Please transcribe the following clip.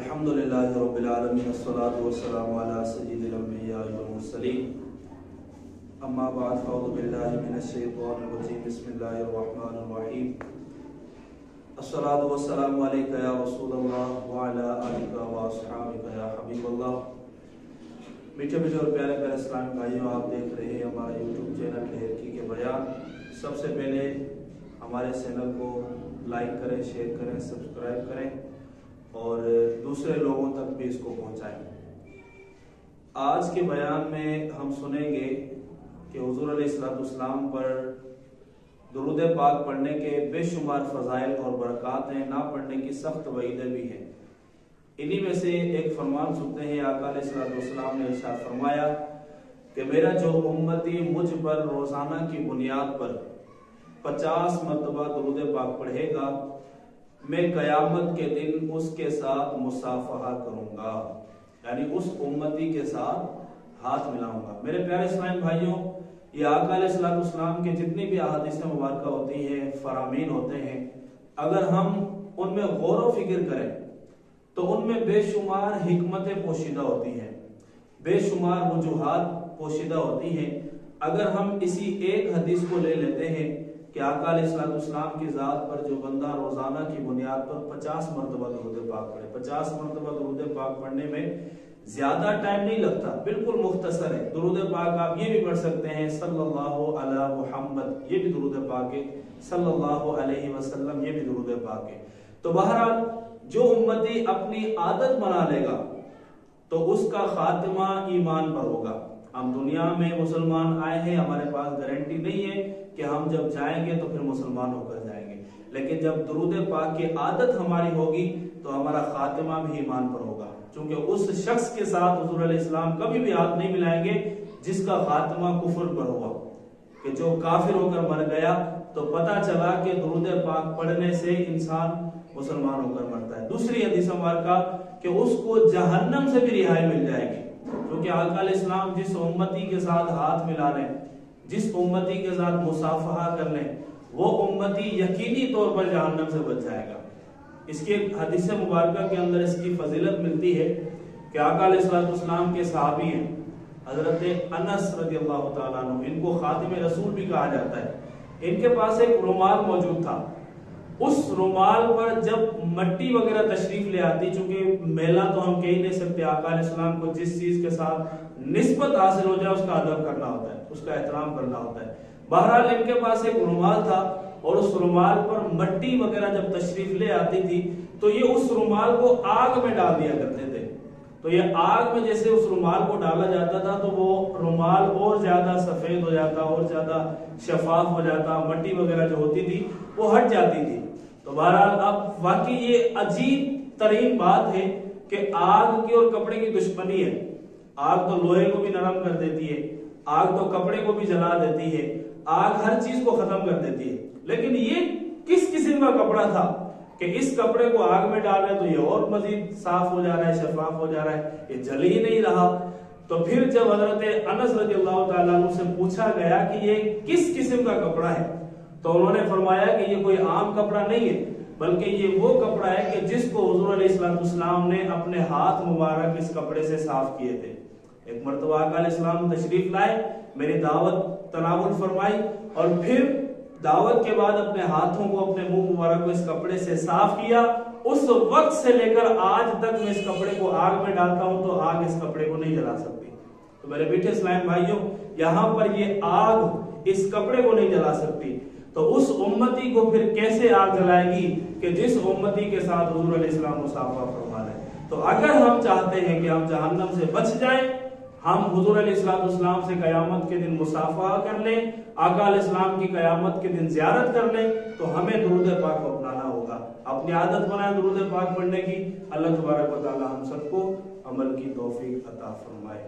अल्हम्दुलिल्लाहि रब्बिल आलमीन अस्सलातु वस्सलामु अला सय्यिदिल अंबिया'i वल मुरसलीन अम्मा बाद फ़अऊज़ु बिल्लाहि मिनश शैतानिर रजीम बिस्मिल्लाहिर रहमानिर रहीम अस्सलातु वस्सलामु अलैका या रसूलल्लाह व अला आलिका व अस्हाबिका या हबीबल्लाह। मीठे मीठे और प्यारे प्यारे इस्लामी भाइयों, आप देख रहे हैं हमारा यूट्यूब चैनल लहरकी के बयान। सबसे पहले हमारे चैनल को लाइक करें, शेयर करें, सब्सक्राइब करें और दूसरे लोगों तक भी इसको पहुंचाएं। आज के बयान में हम सुनेंगे कि हुजूर अलैहिस्सलाम पर दुरूद पाक पढ़ने के बेशुमार फजाइल और बरक़ात हैं, ना पढ़ने की सख्त वईदें भी हैं। इन्हीं में से एक फरमान सुनते हैं। आका अलैहिस्सलाम ने इरशाद फरमाया कि मेरा जो उम्मती मुझ पर रोजाना की बुनियाद पर 50 मरतबा दुरूद पाक पढ़ेगा, मैं कयामत के दिन उसके साथ मुसाफहा करूंगा, यानी उस उम्मती के साथ हाथ मिलाऊंगा। मेरे प्यारे इस्लामी भाइयों, ये आका अलैहिस्सलाम के जितनी भी अहादीस मुबारक होती हैं, फरामीन होते हैं, अगर हम उनमें गौर व फिक्र करें तो उनमें बेशुमार हिकमतें पोशीदा होती हैं, बेशुमार वजूहात पोशीदा होती हैं। अगर हम इसी एक हदीस को ले लेते हैं कि आका अलैहिस्सलाम की जात पर जो बंदा रोजाना की बुनियाद पर 50 मरतबा दुरूद पाक पढ़े, 50 मरतबा दुरूद पाक पढ़ने में ज्यादा टाइम नहीं लगता, बिल्कुल मुख्तसर है। दुरूद पाक आप ये भी पढ़ सकते हैं सल्लल्लाहु अला मुहम्मद, ये भी दुरूद पाक है, सल्लल्लाहु अलैहि वसल्लम, ये भी दुरूद पाक है। तो बहरहाल जो उम्मती अपनी आदत बना लेगा तो उसका खात्मा ईमान पर होगा। हम दुनिया में मुसलमान आए हैं, हमारे पास गारंटी नहीं है कि हम जब जाएंगे तो फिर मुसलमान होकर जाएंगे, लेकिन जब दुरूद पाक की आदत हमारी होगी तो हमारा खात्मा भी ईमान पर होगा। क्योंकि उस शख्स के साथ हुजूर अलैहिस्सलाम कभी भी हाथ नहीं मिलाएंगे जिसका खात्मा कुफर पर हुआ, कि जो काफिर होकर मर गया तो पता चला कि दुरूद पाक पढ़ने से इंसान मुसलमान होकर मरता है। दूसरी हदीस मुबारक कि उसको जहन्नम से भी रिहाई मिल जाएगी, क्योंकि आका अलैहिस्सलाम जिस उम्मती के साथ हाथ मिला लें, जिस उम्मती के साथ मुसाफहा कर लें, वो उम्मती यकीनी तौर पर जहन्नम से बच जाएगा। इसके हदीस मुबारक के अंदर इसकी फजीलत मिलती है कि आका अलैहिस्सलाम के सहाबी हैं हजरत अनस रज़ियल्लाहु ताला अन्हु, इनको खातिम रसूल भी कहा जाता है। इनके पास एक रुमाल मौजूद था। उस रुमाल पर जब मट्टी वगैरह तशरीफ ले आती, चूंकि मेला तो हम कह ही नहीं सकते, आका अलैहिस्सलाम को जिस चीज के साथ निस्बत हासिल हो जाए उसका अदब करना होता है, उसका एहतराम करना होता है। बहरहाल इनके पास एक रुमाल था और उस रुमाल पर मट्टी वगैरह जब तशरीफ ले आती थी तो ये उस रुमाल को आग में डाल दिया करते थे। तो ये आग में जैसे उस रुमाल को डाला जाता था तो वो रुमाल और ज्यादा सफेद हो जाता, और ज्यादा शफाफ हो जाता, मट्टी वगैरह जो होती थी वो हट जाती थी। तो बहरहाल अब वाकई ये अजीब तरीन बात है कि आग की और कपड़े की दुश्मनी है। आग तो लोहे को भी नरम कर देती है, आग तो कपड़े को भी जला देती है, आग हर चीज को खत्म कर देती है। लेकिन ये किस किस्म का कपड़ा था कि इस कपड़े को आग में डाल रहे तो ये और मजीद साफ हो जा रहा है, शफाफ हो जा रहा है, ये जल ही नहीं रहा। तो फिर जब हजरत अनस रज़ियल्लाहु ताला अन्हु से पूछा गया कि ये किस किस्म का कपड़ा है, तो उन्होंने फरमाया कि ये कोई आम कपड़ा नहीं है, बल्कि ये वो कपड़ा है कि जिसको हुजूर अलैहिस्सलाम ने अपने हाथ मुबारक इस कपड़े से साफ किए थे। एक मरतबा आका अलैहिस्सलाम तशरीफ लाए, मेरी दावत तनावुल फरमाई और फिर दावत के बाद अपने हाथों को, अपने मुंह मुबारक को इस कपड़े से साफ किया। उस वक्त से लेकर आज तक मैं इस कपड़े को आग में डालता हूं तो आग इस कपड़े को नहीं जला सकती। तो मेरे मीठे इस्लामी भाइयों, यहाँ पर ये आग इस कपड़े को नहीं जला सकती, तो उस उम्मती को फिर कैसे आग जलाएगी कि जिस उम्मती के साथ हुजूर अलैहिस्सलाम मुसाफा फरमा रहे। तो अगर हम चाहते हैं कि हम जहन्नम से बच जाएं, हम हुजूर अलैहिस्सलाम से कयामत के दिन मुसाफा कर लें, आका अलैहिस्सलाम की कयामत के दिन ज़ियारत कर लें, तो हमें दुरूद पाक को अपनाना होगा। अपनी आदत बनाएं दुरूद पाक पढ़ने की। अल्लाह तबारक व तआला हम सबको अमल की तौफीक अता फरमाए।